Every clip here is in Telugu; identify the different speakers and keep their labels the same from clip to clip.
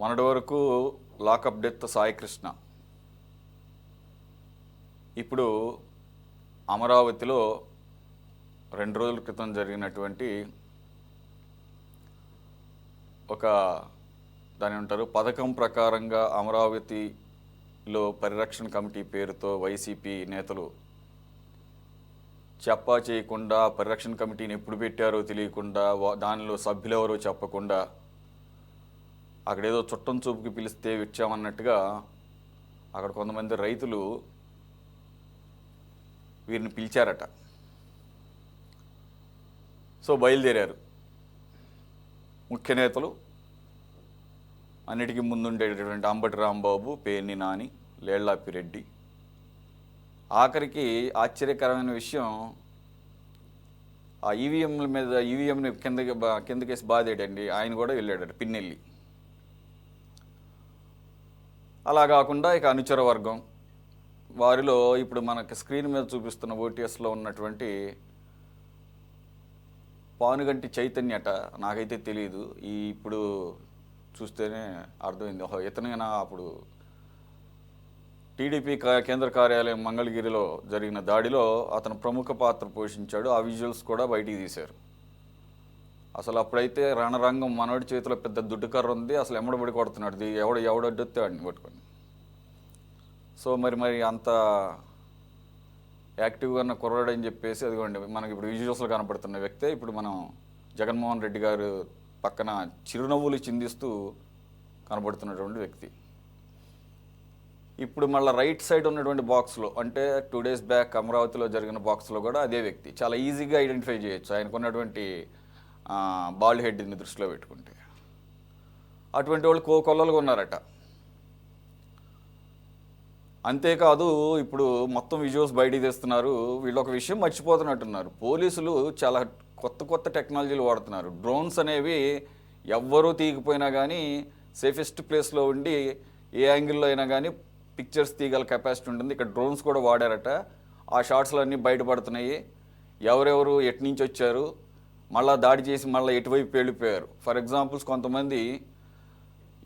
Speaker 1: మొన్నటి వరకు లాకప్ డెత్ సాయికృష్ణ. ఇప్పుడు అమరావతిలో 2 రోజుల క్రితం జరిగినటువంటి ఒక దాని అంటారు పథకం ప్రకారంగా అమరావతిలో పరిరక్షణ కమిటీ పేరుతో వైసీపీ నేతలు చెప్పా చేయకుండా పరిరక్షణ కమిటీని ఎప్పుడు పెట్టారో తెలియకుండా దానిలో సభ్యులెవరో చెప్పకుండా అక్కడేదో చుట్టం చూపుకి పిలిస్తే వచ్చామన్నట్టుగా అక్కడ కొంతమంది రైతులు వీరిని పిలిచారట. సో బయలుదేరారు ముఖ్య నేతలు, అన్నిటికీ ముందుండేటటువంటి అంబటి రాంబాబు, పేర్ని నాని, లేళ్లాపిరెడ్డి. ఆఖరికి ఆశ్చర్యకరమైన విషయం, ఆ ఈవీఎంల మీద ఈవీఎంని కిందకేసి బాధేడండి, ఆయన కూడా వెళ్ళాడట పిన్నెల్లి. అలా కాకుండా ఇక అనుచర వర్గం వారిలో ఇప్పుడు మనకి స్క్రీన్ మీద చూపిస్తున్న ఓటీఎస్లో ఉన్నటువంటి పానుగంటి చైతన్యట, నాకైతే తెలియదు, ఇప్పుడు చూస్తేనే అర్థమైంది, ఓహో ఇతనేనా అప్పుడు టీడీపీ కేంద్ర కార్యాలయం మంగళగిరిలో జరిగిన దాడిలో అతను ప్రముఖ పాత్ర పోషించాడు. ఆ విజువల్స్ కూడా బయటికి తీశారు. అసలు అప్పుడైతే రణరంగం, మనోడి చేతిలో పెద్ద దుడ్డుకర్ర ఉంది, అసలు ఎమ్మడబడి కొడుతున్నాడు, ఎవడొద్దే వాడిని పట్టుకొని. సో మరి అంత యాక్టివ్గా ఉన్న కుర్రాడని చెప్పేసి అదిగోండి మనకి ఇప్పుడు విజువల్స్లో కనపడుతున్న వ్యక్తే ఇప్పుడు మనం జగన్మోహన్ రెడ్డి గారు పక్కన చిరునవ్వులు చిందిస్తూ కనబడుతున్నటువంటి వ్యక్తి. ఇప్పుడు మళ్ళీ రైట్ సైడ్ ఉన్నటువంటి బాక్స్లో, అంటే 2 days బ్యాక్ అమరావతిలో జరిగిన బాక్స్లో కూడా అదే వ్యక్తి. చాలా ఈజీగా ఐడెంటిఫై చేయొచ్చు ఆయనకున్నటువంటి బాల్డ్ హెడ్ని దృష్టిలో పెట్టుకుంటే. అటువంటి వాళ్ళు కోకొల్లలుగా ఉన్నారట. అంతేకాదు ఇప్పుడు మొత్తం విజువల్స్ బయటికి తెస్తున్నారు. వీళ్ళు ఒక విషయం మర్చిపోతున్నట్టున్నారు, పోలీసులు చాలా కొత్త టెక్నాలజీలు వాడుతున్నారు. డ్రోన్స్ అనేవి ఎవ్వరూ తీయకపోయినా కానీ సేఫెస్ట్ ప్లేస్లో ఉండి ఏ యాంగిల్లో అయినా కానీ పిక్చర్స్ తీయగల కెపాసిటీ ఉంటుంది. ఇక్కడ డ్రోన్స్ కూడా వాడారట. ఆ షాట్స్లు అన్నీ బయటపడుతున్నాయి. ఎవరెవరు ఎటు నుంచి వచ్చారు, మళ్ళీ దాడి చేసి మళ్ళీ ఎటువైపు వెళ్ళిపోయారు. ఫర్ ఎగ్జాంపుల్స్, కొంతమంది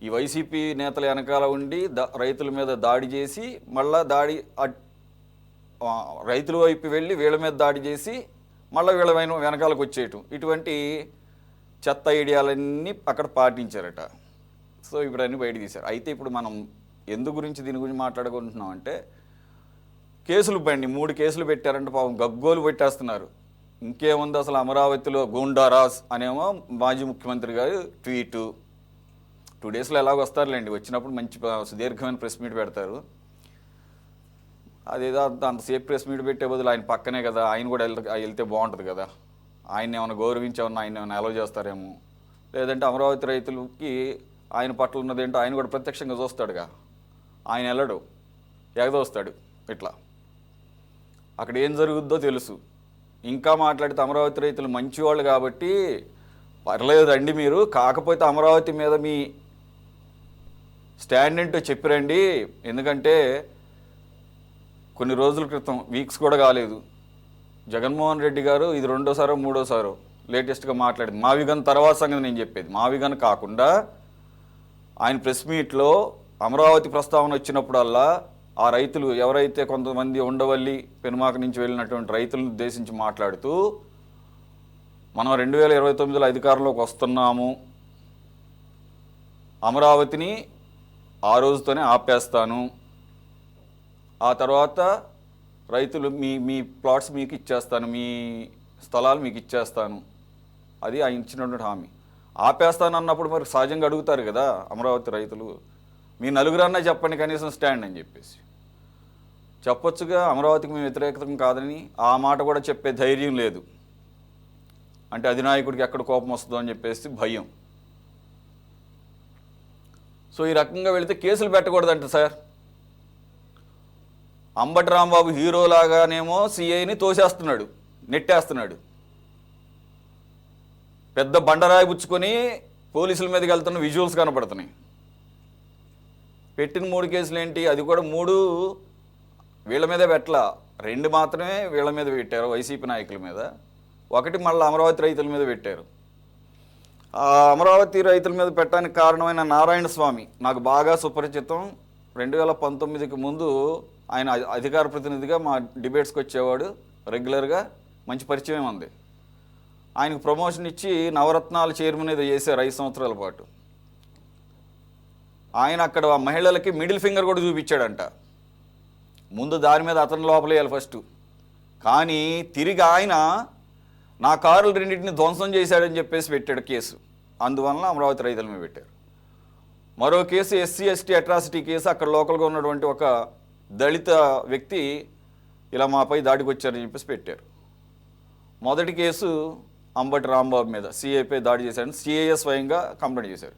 Speaker 1: ఈ వైసీపీ నేతల వెనకాల ఉండి రైతుల మీద దాడి చేసి మళ్ళీ రైతుల వైపు వెళ్ళి వీళ్ళ మీద దాడి చేసి మళ్ళీ వీళ్ళ వెనకాలకు వచ్చేయటం, ఇటువంటి చెత్త ఐడియాలన్నీ అక్కడ పాటించారట. సో ఇప్పుడు అన్నీ బయట తీశారు. అయితే ఇప్పుడు మనం దీని గురించి మాట్లాడుకుంటున్నాం అంటే, కేసులు 3 కేసులు పెట్టారంటే పాపం గగ్గోలు పెట్టేస్తున్నారు. ఇంకేముంది, అసలు అమరావతిలో గూండారాజ్ అనేమో మాజీ ముఖ్యమంత్రి గారు ట్వీటు. 2 daysలో ఎలాగో వస్తారులేండి, వచ్చినప్పుడు మంచి సుదీర్ఘమైన ప్రెస్ మీట్ పెడతారు. అదేదో అంతసేపు ప్రెస్ మీట్ పెట్టే బదులు ఆయన పక్కనే కదా, ఆయన కూడా వెళ్తే బాగుంటుంది కదా, ఆయన ఏమైనా గౌరవించామన్నా ఆయన ఏమైనా అలవ్ చేస్తారేమో. లేదంటే అమరావతి రైతులకి ఆయన పట్ల ఉన్నదేంటో ఆయన కూడా ప్రత్యక్షంగా చూస్తాడుగా. ఆయన వెళ్ళడు, ఎగదోస్తాడు. ఇట్లా అక్కడ ఏం జరుగుద్దో తెలుసు. ఇంకా మాట్లాడితే అమరావతి రైతులు మంచివాళ్ళు కాబట్టి పర్లేదండి మీరు, కాకపోతే అమరావతి మీద మీ స్టాండ్ ఏంటో చెప్పిరండి. ఎందుకంటే కొన్ని రోజుల క్రితం, వీక్స్ కూడా కాలేదు, జగన్మోహన్ రెడ్డి గారు ఇది 2వ 3వ లేటెస్ట్గా మాట్లాడింది. మావిగన్ తర్వాత సంగతి నేను చెప్పేది. మావిగన్ కాకుండా ఆయన ప్రెస్ మీట్లో అమరావతి ప్రస్తావన వచ్చినప్పుడల్లా ఆ రైతులు ఎవరైతే కొంతమంది ఉండవల్లి, పెనుమాక నుంచి వెళ్ళినటువంటి రైతులను ఉద్దేశించి మాట్లాడుతూ, మనం 2029లో అధికారంలోకి వస్తున్నాము, అమరావతిని ఆ రోజుతోనే ఆపేస్తాను, ఆ తర్వాత రైతులు మీ ప్లాట్స్ మీకు ఇచ్చేస్తాను, మీ స్థలాలు మీకు ఇచ్చేస్తాను, అది ఆయన ఇచ్చినటువంటి హామీ. ఆపేస్తాను అన్నప్పుడు మరి సహజంగా అడుగుతారు కదా అమరావతి రైతులు, మీ నలుగురన్నా చెప్పండి కనీసం స్టాండ్ అని చెప్పేసి. చెప్పొచ్చుగా అమరావతికి మేము వ్యతిరేకతం కాదని. ఆ మాట కూడా చెప్పే ధైర్యం లేదు. అంటే అధినాయకుడికి ఎక్కడ కోపం వస్తుందో అని చెప్పేసి భయం. సో ఈ రకంగా వెళితే కేసులు పెట్టకూడదంట సార్. అంబటి రాంబాబు హీరోలాగానేమో సిఐని తోసేస్తున్నాడు, నెట్టేస్తున్నాడు. పెద్ద బండరాయి పుచ్చుకొని పోలీసుల మీదకి వెళ్తున్న విజువల్స్ కనపడుతున్నాయి. పెట్టిన 3 కేసులు ఏంటి, అది కూడా 3 వీళ్ళ మీద పెట్టలా, 2 మాత్రమే వీళ్ళ మీద పెట్టారు, వైసీపీ నాయకుల మీద. 1 మళ్ళీ అమరావతి రైతుల మీద పెట్టారు. ఆ అమరావతి రైతుల మీద పెట్టడానికి కారణమైన నారాయణ స్వామి నాకు బాగా సుపరిచితం. 2019కి ముందు ఆయన అధికార ప్రతినిధిగా మా డిబేట్స్కి వచ్చేవాడు రెగ్యులర్గా, మంచి పరిచయం ఉంది. ఆయనకు ప్రమోషన్ ఇచ్చి నవరత్నాల చైర్మన్ ఏదో చేశారు 5 సంవత్సరాల పాటు. ఆయన అక్కడ ఆ మహిళలకి మిడిల్ ఫింగర్ కూడా చూపించాడంట. ముందు దాని మీద అతను లోపలేయాలి ఫస్ట్. కానీ తిరిగి ఆయన నా కారులు రెండింటిని ధ్వంసం చేశాడని చెప్పేసి పెట్టాడు కేసు. అందువలన అమరావతి రైతుల మీద పెట్టారు. మరో case SC ST atrocity case. అక్కడ లోకల్గా ఉన్నటువంటి ఒక దళిత వ్యక్తి ఇలా మాపై దాడికి వచ్చారని చెప్పేసి పెట్టారు. మొదటి కేసు అంబటి రాంబాబు మీద సిఐపై దాడి చేశాడని సిఐఏ స్వయంగా కంప్లైంట్ చేశారు.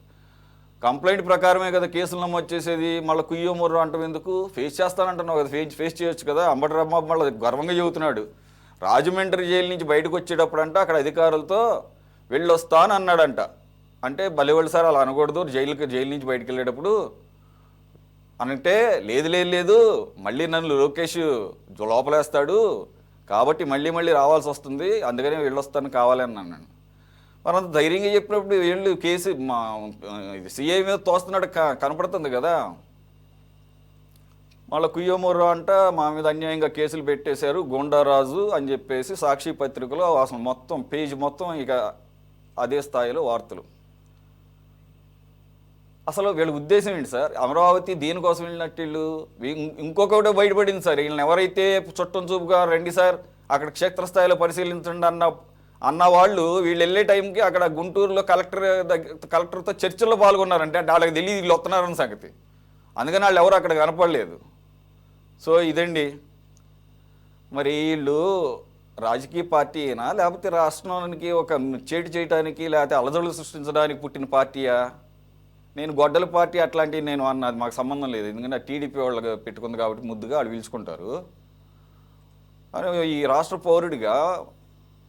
Speaker 1: కంప్లైంట్ ప్రకారమే కదా కేసులు నమోదు చేసేది. మళ్ళీ కుయ్యో ముర్రో అంటాం ఎందుకు? ఫేస్ చేస్తానంటున్నావు కదా, ఫేస్ చేయొచ్చు కదా. అంబటి రాంబాబు మళ్ళీ గర్వంగా చెబుతున్నాడు. రాజమండ్రి జైలు నుంచి బయటకు వచ్చేటప్పుడు అంట అక్కడ అధికారులతో వెళ్ళొస్తాను అన్నాడంట. అంటే బలివళ్ళు సార్ అలా అనకూడదు, జైలు నుంచి బయటకు వెళ్ళేటప్పుడు అంటే లేదు మళ్ళీ నన్ను లోకేష్ లోపలేస్తాడు కాబట్టి మళ్ళీ రావాల్సి వస్తుంది, అందుకని వెళ్ళొస్తాను కావాలి అన్నాను. మరి అంత ధైర్యంగా చెప్పినప్పుడు వీళ్ళు కేసు మా ఇది సిఐ మీద తోస్తున్నాడు కనపడుతుంది కదా. మళ్ళీ కుయ్యమూర్రు అంట మా మీద అన్యాయంగా కేసులు పెట్టేశారు గోండారాజు అని చెప్పేసి సాక్షి పత్రికలో అసలు మొత్తం పేజీ మొత్తం ఇక అదే స్థాయిలో వార్తలు. అసలు వీళ్ళ ఉద్దేశం ఏంటి సార్? అమరావతి దేనికోసం వెళ్ళినట్టు వీళ్ళు? ఇంకొకటి బయటపడింది సార్. వీళ్ళని ఎవరైతే చుట్టం చూపుగా రండి సార్ అక్కడ క్షేత్రస్థాయిలో పరిశీలించండి అన్న వాళ్ళు వీళ్ళు వెళ్ళే టైంకి అక్కడ గుంటూరులో కలెక్టర్తో చర్చల్లో పాల్గొన్నారంటే అంటే వాళ్ళకి తెలియదు వీళ్ళు వస్తున్నారన్న సంగతి. అందుకని వాళ్ళు ఎవరు అక్కడ కనపడలేదు. సో ఇదండి. మరి వీళ్ళు రాజకీయ పార్టీ అయినా లేకపోతే రాష్ట్రానికి ఒక చేటు చేయడానికి లేకపోతే అలజడులు సృష్టించడానికి పుట్టిన పార్టీయా? నేను గొడ్డల పార్టీ అట్లాంటివి నేను అన్నది మాకు సంబంధం లేదు. ఎందుకంటే టీడీపీ వాళ్ళకి పెట్టుకుంది కాబట్టి ముద్దుగా వాళ్ళు పిలుచుకుంటారు. ఈ రాష్ట్ర పౌరుడిగా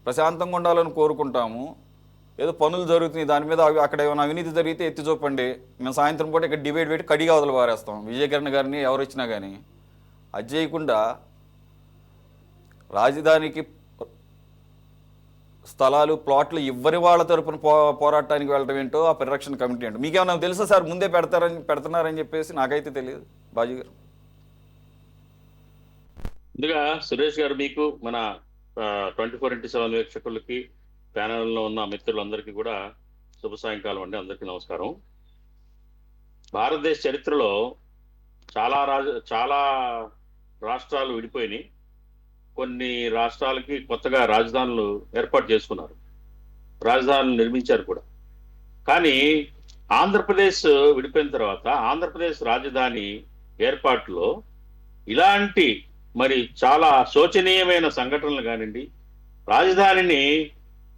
Speaker 1: ప్రశాంతంగా ఉండాలని కోరుకుంటాము. ఏదో పనులు జరుగుతున్నాయి దాని మీద అక్కడ ఏమైనా అవినీతి జరిగితే ఎత్తి చూపండి, మేము సాయంత్రం పూట ఇక్కడ డిబేట్ పెట్టి కడిగా అవతల పారేస్తాం విజయకిరణ్ గారిని ఎవరు వచ్చినా కానీ. అది చేయకుండా రాజధానికి స్థలాలు ప్లాట్లు ఇవ్వని వాళ్ళ తరపున పోరాటానికి వెళ్ళడం ఏంటో ఆ పరిరక్షణ కమిటీ ఏంటో మీకేమన్నా తెలుసా సార్? ముందే పెడుతున్నారని చెప్పేసి నాకైతే తెలియదు. బాజీ గారు.
Speaker 2: ముందుగా సురేష్ గారు, మీకు మన 24x7 వీక్షకులకి ప్యానెల్లో ఉన్న మిత్రులందరికీ కూడా శుభ సాయంకాలం అండి. అందరికీ నమస్కారం. భారతదేశ చరిత్రలో చాలా రాష్ట్రాలు విడిపోయినాయి. కొన్ని రాష్ట్రాలకి కొత్తగా రాజధానులు ఏర్పాటు చేసుకున్నారు, రాజధానులు నిర్మించారు కూడా. కానీ ఆంధ్రప్రదేశ్ విడిపోయిన తర్వాత ఆంధ్రప్రదేశ్ రాజధాని ఏర్పాటులో ఇలాంటి మరి చాలా శోచనీయమైన సంఘటనలు కానివ్వండి, రాజధానిని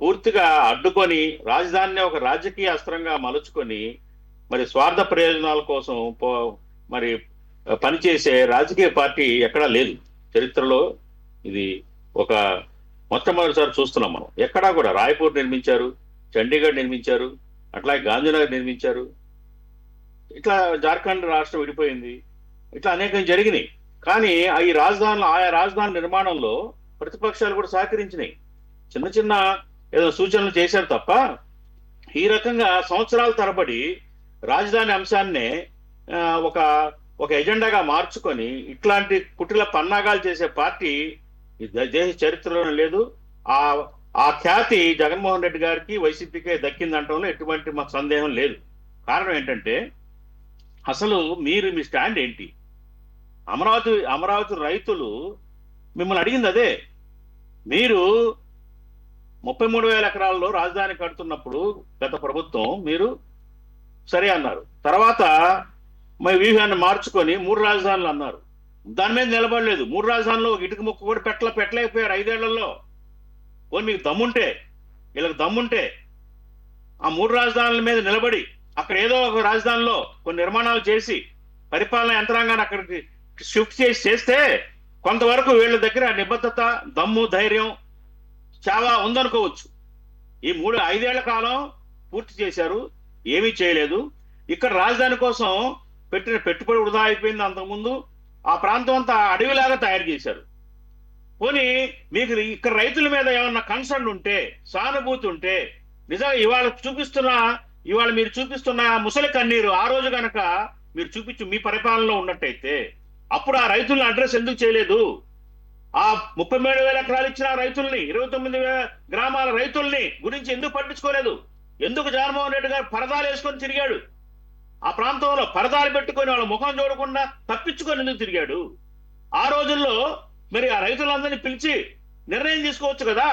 Speaker 2: పూర్తిగా అడ్డుకొని రాజధానిని ఒక రాజకీయ అస్త్రంగా మలుచుకొని మరి స్వార్థ ప్రయోజనాల కోసం మరి పనిచేసే రాజకీయ పార్టీ ఎక్కడా లేదు చరిత్రలో. ఇది ఒక మొట్టమొదటిసారి చూస్తున్నాం మనం. ఎక్కడా కూడా రాయ్పూర్ నిర్మించారు, చండీగఢ్ నిర్మించారు, అట్లాగే గాంధీనగర్ నిర్మించారు. ఇట్లా జార్ఖండ్ రాష్ట్రం విడిపోయింది, ఇట్లా అనేకం జరిగినాయి. కానీ ఆయా రాజధానుల నిర్మాణంలో ప్రతిపక్షాలు కూడా సహకరించినాయి. చిన్న ఏదో సూచనలు చేశారు తప్ప ఈ రకంగా సంవత్సరాల తరబడి రాజధాని అంశాన్నే ఒక ఎజెండాగా మార్చుకొని ఇట్లాంటి కుటిల పన్నాగాలు చేసే పార్టీ ఈ దేశ చరిత్రలోనే లేదు. ఆ ఖ్యాతి జగన్మోహన్ రెడ్డి గారికి వైసీపీకే దక్కిందంటంలో ఎటువంటి మాకు సందేహం లేదు. కారణం ఏంటంటే అసలు మీ స్టాండ్ ఏంటి? అమరావతి రైతులు మిమ్మల్ని అడిగింది అదే. మీరు 33,000 ఎకరాల్లో రాజధాని కడుతున్నప్పుడు గత ప్రభుత్వం మీరు సరే అన్నారు. తర్వాత మరి వ్యూహాన్ని మార్చుకొని 3 రాజధానులు అన్నారు. దాని మీద నిలబడలేదు. 3 రాజధానులు ఒక ఇటుక ముక్క కూడా పెట్టలేకపోయారు 5 ఏళ్లలో. పోనీ మీకు దమ్ముంటే, వీళ్ళకి దమ్ముంటే ఆ 3 రాజధానుల మీద నిలబడి అక్కడ ఏదో ఒక రాజధానిలో కొన్ని నిర్మాణాలు చేసి పరిపాలన యంత్రాంగాన్ని అక్కడికి షిఫ్ట్ చేస్తే కొంతవరకు వీళ్ళ దగ్గర నిబద్ధత, దమ్ము, ధైర్యం చాలా ఉందనుకోవచ్చు. ఈ 5 ఏళ్ల కాలం పూర్తి చేశారు, ఏమీ చేయలేదు. ఇక్కడ రాజధాని కోసం పెట్టిన పెట్టుబడి వృధా అయిపోయింది. అంతకుముందు ఆ ప్రాంతం అంతా అడవిలాగా తయారు చేశారు. పోనీ మీకు ఇక్కడ రైతుల మీద ఏమన్నా కన్సర్న్ ఉంటే, సానుభూతి ఉంటే నిజంగా ఇవాళ మీరు చూపిస్తున్న ముసలి కన్నీరు ఆ రోజు గనక మీరు మీ పరిపాలనలో ఉన్నట్టయితే అప్పుడు ఆ రైతులను అడ్రస్ ఎందుకు చేయలేదు? ఆ 33,000 ఎకరాలు ఇచ్చిన రైతుల్ని, 29 గ్రామాల రైతుల్ని గురించి ఎందుకు పట్టించుకోలేదు? ఎందుకు జగన్మోహన్ రెడ్డి గారు పరదాలు వేసుకొని తిరిగాడు? ఆ ప్రాంతంలో పరదాలు పెట్టుకొని వాళ్ళ ముఖం చూడకుండా తప్పించుకొని ఎందుకు తిరిగాడు? ఆ రోజుల్లో మరి ఆ రైతులందరినీ పిలిచి నిర్ణయం తీసుకోవచ్చు కదా.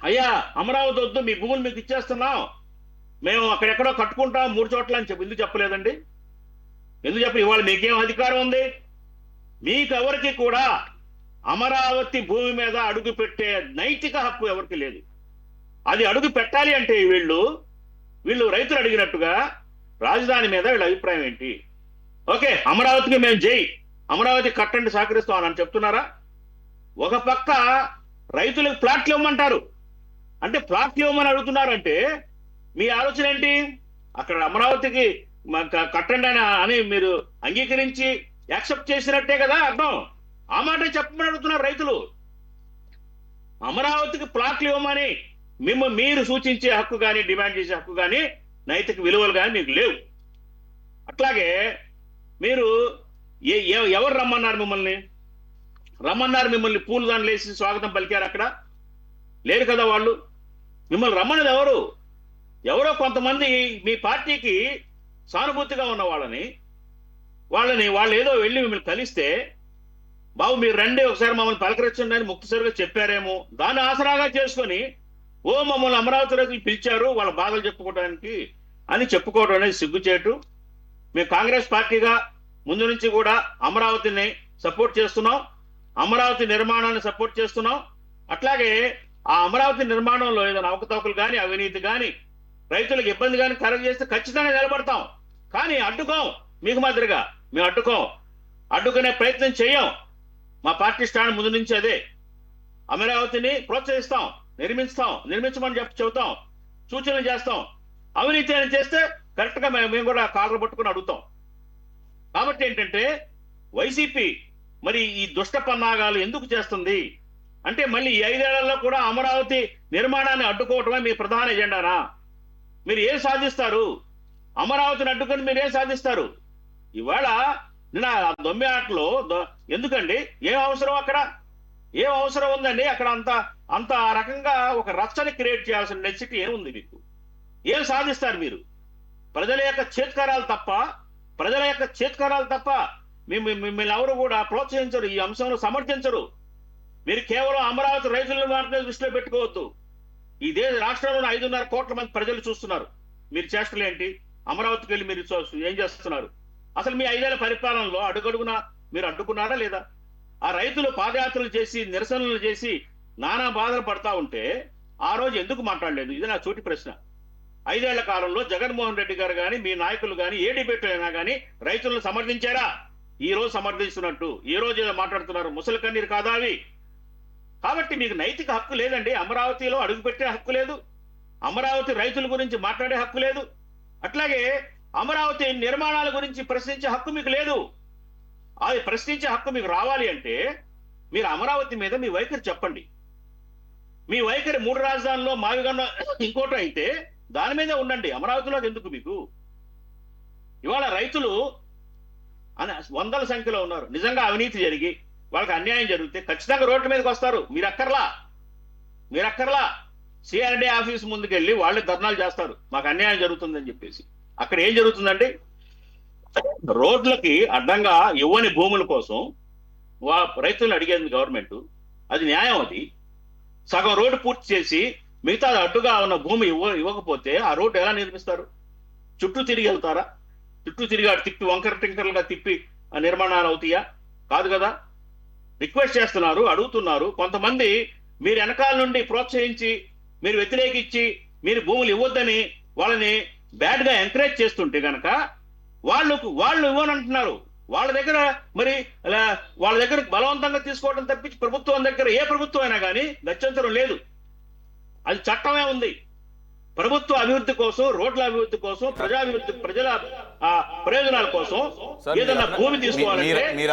Speaker 2: అయ్యా, అమరావతి వద్దు, మీ భూములు మీకు ఇచ్చేస్తున్నాం, మేము అక్కడెక్కడో కట్టుకుంటాం 3 చోట్ల అని ఎందుకు చెప్పలేదండి? ఎందుకు చెప్పి? ఇవాళ మీకేం అధికారం ఉంది? మీకెవరికి కూడా అమరావతి భూమి మీద అడుగు పెట్టే నైతిక హక్కు ఎవరికి లేదు. అది అడుగు పెట్టాలి అంటే వీళ్ళు రైతులు అడిగినట్టుగా రాజధాని మీద వీళ్ళ అభిప్రాయం ఏంటి? ఓకే, అమరావతికి మేము అమరావతి కట్టండి సహకరిస్తాం అని చెప్తున్నారా? ఒక పక్క రైతులకు ప్లాట్లు ఇవ్వమంటారు, అంటే ప్లాట్లు ఇవ్వమని అడుగుతున్నారు. అంటే మీ ఆలోచన ఏంటి? అక్కడ అమరావతికి కట్టండి అని మీరు అంగీకరించి యాక్సెప్ట్ చేసినట్టే కదా అర్థం. ఆ మాట చెప్పమని అడుగుతున్నారు రైతులు. అమరావతికి ప్లాట్లు ఇవ్వమని మీరు సూచించే హక్కు కానీ, డిమాండ్ చేసే హక్కు కానీ, నైతిక విలువలు కానీ మీకు లేవు. అట్లాగే మీరు ఎవరు రమ్మన్నారు మిమ్మల్ని పూలదాన్లు వేసి స్వాగతం పలికారు? అక్కడ లేరు కదా వాళ్ళు. మిమ్మల్ని రమ్మన్నది ఎవరో కొంతమంది మీ పార్టీకి సానుభూతిగా ఉన్న వాళ్ళు ఏదో వెళ్ళి మిమ్మల్ని కలిస్తే, బాబు మీరు రండి ఒకసారి మమ్మల్ని పలకరించండి అని ముక్తసరిగా చెప్పారేమో. దాన్ని ఆసరాగా చేసుకొని మమ్మల్ని అమరావతి రైతులు పిలిచారు వాళ్ళ బాధలు చెప్పుకోవడానికి అని చెప్పుకోవడం అనేది సిగ్గుచేటు. మేము కాంగ్రెస్ పార్టీగా ముందు నుంచి కూడా అమరావతిని సపోర్ట్ చేస్తున్నాం, అమరావతి నిర్మాణాన్ని సపోర్ట్ చేస్తున్నాం. అట్లాగే ఆ అమరావతి నిర్మాణంలో ఏదైనా అవకతవకలు కానీ, అవినీతి కానీ, రైతులకు ఇబ్బంది కానీ కలగజేస్తే ఖచ్చితంగా నిలబడతాం. కానీ అడ్డుకోం. మీకు మాదిరిగా మేము అడ్డుకునే ప్రయత్నం చేయం. మా పార్టీ స్టాండ్ ముందు నుంచి అదే. అమరావతిని ప్రోత్సహిస్తాం, నిర్మించమని చెబుతాం, సూచనలు చేస్తాం. అవినీతి అని చేస్తే కరెక్ట్ గా మేము కూడా కాళ్ళ పట్టుకుని అడుగుతాం. కాబట్టి ఏంటంటే వైసీపీ మరి ఈ దుష్ట పన్నాగాలు ఎందుకు చేస్తుంది అంటే, మళ్ళీ ఈ 5 ఏళ్లలో కూడా అమరావతి నిర్మాణాన్ని అడ్డుకోవటమే మీ ప్రధాన ఎజెండానా? మీరు ఏం సాధిస్తారు? అమరావతిని అడ్డుకొని మీరు ఏం సాధిస్తారు? ఇవాళ నిన్న దొమ్మి ఆటలో ఎందుకండి? ఏం అవసరం అక్కడ? ఏం అవసరం ఉందండి అక్కడ? అంత రకంగా ఒక రచ్చని క్రియేట్ చేయాల్సిన నెసిటీ ఏముంది మీకు? ఏం సాధిస్తారు మీరు? ప్రజల యొక్క చేత్కారాలు తప్ప మిమ్మల్ని ఎవరు కూడా ప్రోత్సహించరు, ఈ అంశంలో సమర్థించరు. మీరు కేవలం అమరావతి రైతులను మాత్రమే దృష్టిలో పెట్టుకోవద్దు. ఈ రాష్ట్రంలో 5.5 కోట్ల మంది ప్రజలు చూస్తున్నారు మీరు చేష్టలు ఏంటి. అమరావతికి వెళ్ళి మీరు ఏం చేస్తున్నారు? అసలు మీ 5 ఏళ్ల పరిపాలనలో అడుగడుగునా మీరు అడ్డుకున్నారా లేదా? ఆ రైతులు పాదయాత్రలు చేసి, నిరసనలు చేసి నానా బాధలు పడతా ఉంటే ఆ రోజు ఎందుకు మాట్లాడలేదు? ఇది నా సూటి ప్రశ్న. 5 ఏళ్ల కాలంలో జగన్మోహన్ రెడ్డి గారు కానీ, మీ నాయకులు కానీ, ఏ డిబేట్ అయినా కానీ రైతులను సమర్థించారా? ఈ రోజు సమర్థిస్తున్నట్టు ఈ రోజు ఏదో మాట్లాడుతున్నారు. ముసలి కన్నీరు కాదా అవి? కాబట్టి మీకు నైతిక హక్కు లేదండి. అమరావతిలో అడుగుపెట్టే హక్కు లేదు, అమరావతి రైతుల గురించి మాట్లాడే హక్కు లేదు, అట్లాగే అమరావతి నిర్మాణాల గురించి ప్రశ్నించే హక్కు మీకు లేదు. అది ప్రశ్నించే హక్కు మీకు రావాలి అంటే మీరు అమరావతి మీద మీ వైఖరి చెప్పండి. మీ వైఖరి 3 రాజధానుల్లో మావిగన్న ఇంకోటి అయితే దాని మీదే ఉండండి. అమరావతిలోకి ఎందుకు మీకు? ఇవాళ రైతులు వందల సంఖ్యలో ఉన్నారు. నిజంగా అవినీతి జరిగి వాళ్ళకి అన్యాయం జరిగితే ఖచ్చితంగా రోడ్డు మీదకి వస్తారు. మీరు అక్కర్లా సిఆర్డీ ఆఫీస్ ముందుకెళ్ళి వాళ్ళే ధర్నాలు చేస్తారు, మాకు అన్యాయం జరుగుతుందని చెప్పేసి. అక్కడ ఏం జరుగుతుందండి? రోడ్లకి అడ్డంగా ఇవ్వని భూముల కోసం రైతులను అడిగేది గవర్నమెంట్. అది న్యాయం. అది సగం రోడ్డు పూర్తి చేసి మిగతా అడ్డుగా ఉన్న భూమి ఇవ్వకపోతే ఆ రోడ్డు ఎలా నిర్మిస్తారు? చుట్టూ తిరిగి వెళ్తారా? చుట్టూ తిరిగి తిప్పి వంకర టింకర్లుగా తిప్పి ఆ నిర్మాణాలు అవుతాయా? కాదు కదా. రిక్వెస్ట్ చేస్తున్నారు, అడుగుతున్నారు. కొంతమంది మీరు వెనకాల నుండి ప్రోత్సహించి, మీరు వ్యతిరేకించి, మీరు భూములు ఇవ్వద్దని వాళ్ళని బ్యాడ్ గా ఎంకరేజ్ చేస్తుంటే గనక వాళ్ళు ఇవ్వనంటున్నారు. వాళ్ళ దగ్గర బలవంతంగా తీసుకోవడం తప్పించి ప్రభుత్వం దగ్గర, ఏ ప్రభుత్వం అయినా కానీ గత్యంతరం లేదు. అది చట్టమే ఉంది. ప్రభుత్వ అభివృద్ధి కోసం, రోడ్ల అభివృద్ధి కోసం, ప్రజల ప్రయోజనాల కోసం ఏదైనా భూమి తీసుకోవాలంటే
Speaker 1: మీరు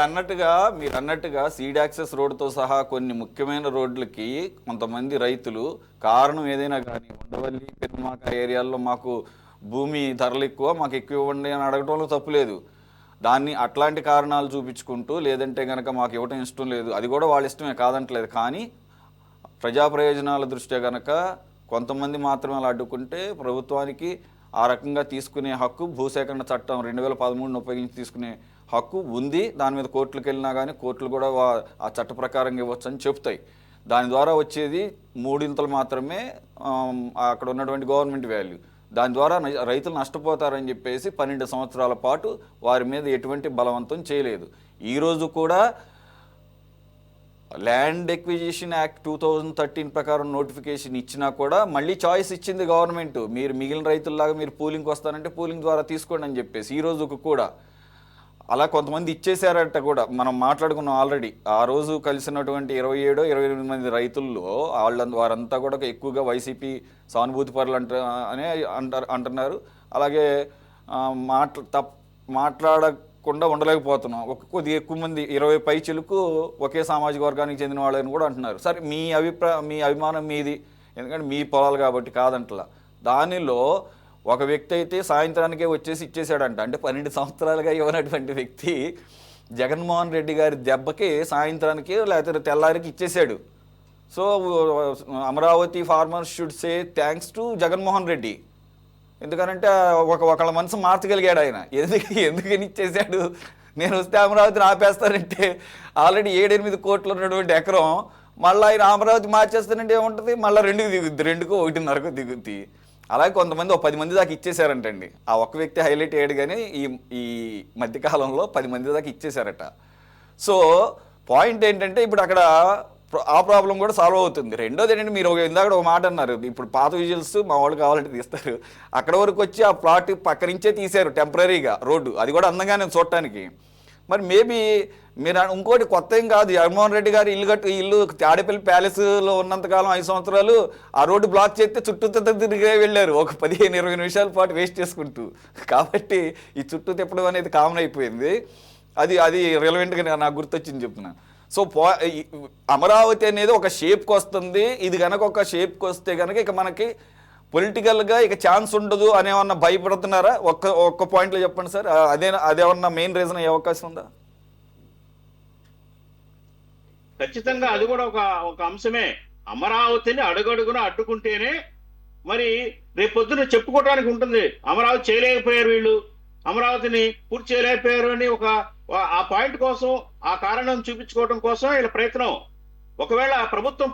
Speaker 1: అన్నట్టుగా సీడ్ యాక్సెస్ రోడ్డుతో సహా కొన్ని ముఖ్యమైన రోడ్లకి కొంతమంది రైతులు కారణం ఏదైనా కానీ ఉండవల్లి పెనుమాక ఏరియాల్లో మాకు భూమి ధరలు ఎక్కువ, మాకు ఎక్కువ ఇవ్వండి అని అడగటంలో తప్పులేదు. దాన్ని అట్లాంటి కారణాలు చూపించుకుంటూ లేదంటే కనుక మాకు ఇవ్వటం ఇష్టం లేదు, అది కూడా వాళ్ళ ఇష్టమే కాదంటలేదు. కానీ ప్రజా ప్రయోజనాల దృష్ట్యా కనుక కొంతమంది మాత్రమే అలా అడ్డుకుంటే ప్రభుత్వానికి ఆ రకంగా తీసుకునే హక్కు భూసేకరణ చట్టం 2013 ఉపయోగించి తీసుకునే హక్కు ఉంది. దాని మీద కోర్టులకు వెళ్ళినా కానీ కోర్టులు కూడా ఆ చట్ట ప్రకారంగా ఇవ్వచ్చు అని చెప్తాయి. దాని ద్వారా వచ్చేది 3 మాత్రమే అక్కడ ఉన్నటువంటి గవర్నమెంట్ వాల్యూ. దాని ద్వారా రైతులు నష్టపోతారని చెప్పేసి 12 సంవత్సరాల పాటు వారి మీద ఎటువంటి బలవంతం చేయలేదు. ఈరోజు కూడా ల్యాండ్ ఎక్విజిషన్ యాక్ట్ 2013 ప్రకారం నోటిఫికేషన్ ఇచ్చినా కూడా మళ్ళీ చాయిస్ ఇచ్చింది గవర్నమెంట్. మీరు మిగిలిన రైతుల్లాగా మీరు పూలింగ్కి వస్తానంటే పూలింగ్ ద్వారా తీసుకోండి అని చెప్పేసి ఈ రోజుకు కూడా అలా కొంతమంది ఇచ్చేసారట కూడా. మనం మాట్లాడుకున్నాం ఆల్రెడీ. ఆ రోజు కలిసినటువంటి 27-28 మంది రైతుల్లో వారంతా కూడా ఎక్కువగా వైసీపీ సానుభూతి పరులు అనే అంటున్నారు. అలాగే మాట్లాడకుండా ఉండలేకపోతున్నాం. కొద్దిగా ఎక్కువ మంది 20 పై చిలుకు ఒకే సామాజిక వర్గానికి చెందిన వాళ్ళని కూడా అంటున్నారు. సరే మీ అభిమానం మీది, ఎందుకంటే మీ పొలాలు కాబట్టి కాదంటలా. దానిలో ఒక వ్యక్తి అయితే సాయంత్రానికే వచ్చేసి ఇచ్చేసాడంట. అంటే 12 సంవత్సరాలుగా ఇవ్వనటువంటి వ్యక్తి జగన్మోహన్ రెడ్డి గారి దెబ్బకి సాయంత్రానికి లేకపోతే తెల్లారికి ఇచ్చేసాడు. So Amaravati farmers should say thanks to Jaganmohan Reddy. ఎందుకనంటే ఒకళ్ళ మనసు మార్చగలిగాడు ఆయన. ఎందుకని ఇచ్చేసాడు? నేను వస్తే అమరావతిని ఆపేస్తానంటే ఆల్రెడీ 7-8 కోట్లు ఉన్నటువంటి ఎకరం మళ్ళీ ఆయన అమరావతి మార్చేస్తానంటే ఏముంటుంది? మళ్ళీ 2కి దిగుద్ది, 2కో 1.5కో దిగుద్ది. అలాగే కొంతమంది 10 మంది దాకా ఇచ్చేసారంటండి. ఆ ఒక్క వ్యక్తి హైలైట్ అయ్యాడు, కానీ ఈ మధ్యకాలంలో 10 మంది దాకా ఇచ్చేసారట. సో పాయింట్ ఏంటంటే ఇప్పుడు అక్కడ ఆ ప్రాబ్లం కూడా సాల్వ్ అవుతుంది. రెండోది ఏంటంటే మీరు ఇందాక ఒక మాట అన్నారు, ఇప్పుడు పాత విజువల్స్ మా వాళ్ళు కావాలంటే తీస్తారు. అక్కడ వరకు వచ్చి ఆ ప్లాట్ పక్క నుంచే తీశారు టెంపరీగా రోడ్డు, అది కూడా అందంగానే చూడటానికి. మరి మేబీ మీరు ఇంకోటి కొత్త ఏం కాదు, జగన్మోహన్ రెడ్డి గారు ఇల్లు తాడేపల్లి ప్యాలెస్లో ఉన్నంతకాలం 5 సంవత్సరాలు ఆ రోడ్డు బ్లాక్ చేస్తే చుట్టూ తిరిగే వెళ్ళారు ఒక 15-20 నిమిషాల పాటు వేస్ట్ చేసుకుంటూ. కాబట్టి ఈ చుట్టూ తిప్పడం అనేది కామన్ అయిపోయింది. అది రిలవెంట్గా నాకు గుర్తొచ్చింది చెప్తున్నా. సో అమరావతి అనేది ఒక షేప్కి వస్తుంది. ఇది కనుక ఒక షేప్కి వస్తే కనుక ఇక మనకి పొలిటికల్గా ఇక ఛాన్స్ ఉండదు అనేమన్నా భయపడుతున్నారా? ఒక్క పాయింట్లో చెప్పండి సార్. అదేమన్నా మెయిన్ రీజన్ అయ్యే అవకాశం ఉందా?
Speaker 2: ఖచ్చితంగా అది కూడా ఒక అంశమే. అమరావతిని అడుగడుగున అడ్డుకుంటేనే మరి రేపొద్దున చెప్పుకోవడానికి ఉంటుంది. అమరావతి చేయలేకపోయారు వీళ్ళు, అమరావతిని పూర్తి చేయలేకపోయారు అని ఆ పాయింట్ కోసం, ఆ కారణం చూపించుకోవడం కోసం వీళ్ళ ప్రయత్నం. ఒకవేళ ప్రభుత్వం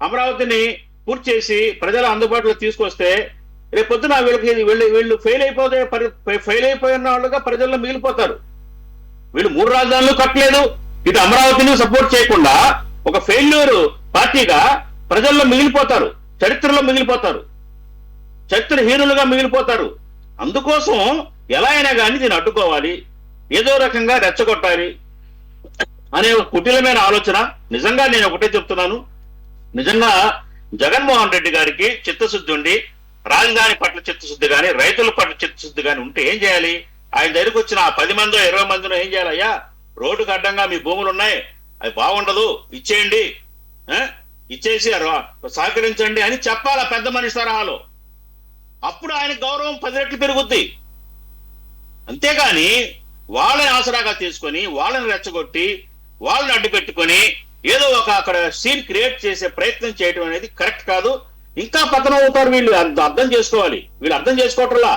Speaker 2: అమరావతిని పూర్తి చేసి ప్రజల అందుబాటులో తీసుకొస్తే రేపొద్దున వీళ్ళు ఫెయిల్ అయిపోయిన వాళ్ళుగా ప్రజల్లో మిగిలిపోతారు. వీళ్ళు 3 రాజధానులు కట్టలేదు, ఇటు అమరావతిని సపోర్ట్ చేయకుండా ఒక ఫెయిల్యూర్ పార్టీగా ప్రజల్లో మిగిలిపోతారు, చరిత్రలో మిగిలిపోతారు, చరిత్రహీనులుగా మిగిలిపోతారు. అందుకోసం ఎలా అయినా కానీ దీన్ని అడ్డుకోవాలి, ఏదో రకంగా రెచ్చగొట్టాలి అనే కుటిలమైన ఆలోచన. నిజంగా నేను ఒకటే చెప్తున్నాను, నిజంగా జగన్మోహన్ రెడ్డి గారికి చిత్తశుద్ధి ఉండి రాజధాని పట్ల చిత్తశుద్ధి కానీ రైతుల పట్ల చిత్తశుద్ధి కానీ ఉంటే ఏం చేయాలి? ఆయన దగ్గరికి వచ్చిన 10 మందో 20 మందినో ఏం చేయాలి? అయ్యా, రోడ్డుకు అడ్డంగా మీ భూములు ఉన్నాయి, అది బాగుండదు, ఇచ్చేయండి, ఇచ్చేసి సహకరించండి అని చెప్పాలా పెద్ద మనిషి తరహాలో. అప్పుడు ఆయన గౌరవం 10 రెట్లు పెరుగుద్ది. అంతేగాని వాళ్ళని ఆసరాగా తీసుకొని వాళ్ళని రెచ్చగొట్టి వాళ్ళని అడ్డు పెట్టుకొని ఏదో అక్కడ సీన్ క్రియేట్ చేసే ప్రయత్నం చేయడం అనేది కరెక్ట్ కాదు. ఇంకా పతనం అవుతారు వీళ్ళు. అర్థం చేసుకోవాలి. వీళ్ళు అర్థం చేసుకోవట్లా.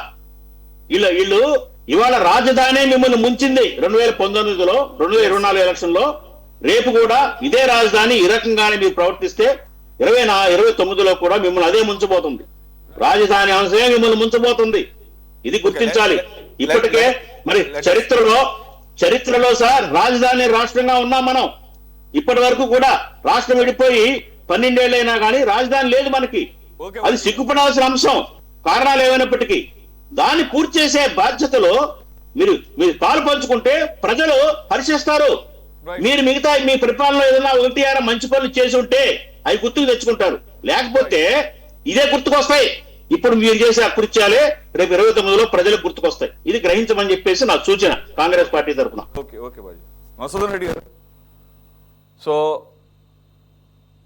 Speaker 2: వీళ్ళు ఇవాళ రాజధాని మిమ్మల్ని ముంచింది 2019లో 2024 ఎలక్షన్ లో. రేపు కూడా ఇదే రాజధాని ఈ రకంగానే మీరు ప్రవర్తిస్తే 2029లో కూడా మిమ్మల్ని అదే ముంచబోతుంది. రాజధాని అంశమే మిమ్మల్ని ముంచబోతుంది. ఇది గుర్తించాలి. ఇప్పటికే మరి చరిత్రలో సార్ రాజధాని రాష్ట్రంగా ఉన్నాం మనం. ఇప్పటి వరకు కూడా రాష్ట్రం విడిపోయి 12 ఏళ్ళైనా కానీ రాజధాని లేదు మనకి. అది సిగ్గుపడాల్సిన అంశం, కారణాలు ఏమైనప్పటికీ. దాన్ని పూర్తి చేసే బాధ్యతలో మీరు పాలు పంచుకుంటే ప్రజలు హర్షిస్తారు. మీరు మిగతా మీ పరిపాలనలో ఏదైనా 1-6 మంచి పనులు చేసి ఉంటే అవి గుర్తుకు తెచ్చుకుంటారు. లేకపోతే ఇదే గుర్తుకొస్తాయి. ఇప్పుడు మీరు చేసే అకృత్యాలే రేపు 29లో ప్రజలకు గుర్తుకొస్తాయి. ఇది గ్రహించమని చెప్పేసి నా సూచన కాంగ్రెస్ పార్టీ తరఫున.
Speaker 1: ఓకే బాజీ. మసూదన్ రెడ్డి గారు, సో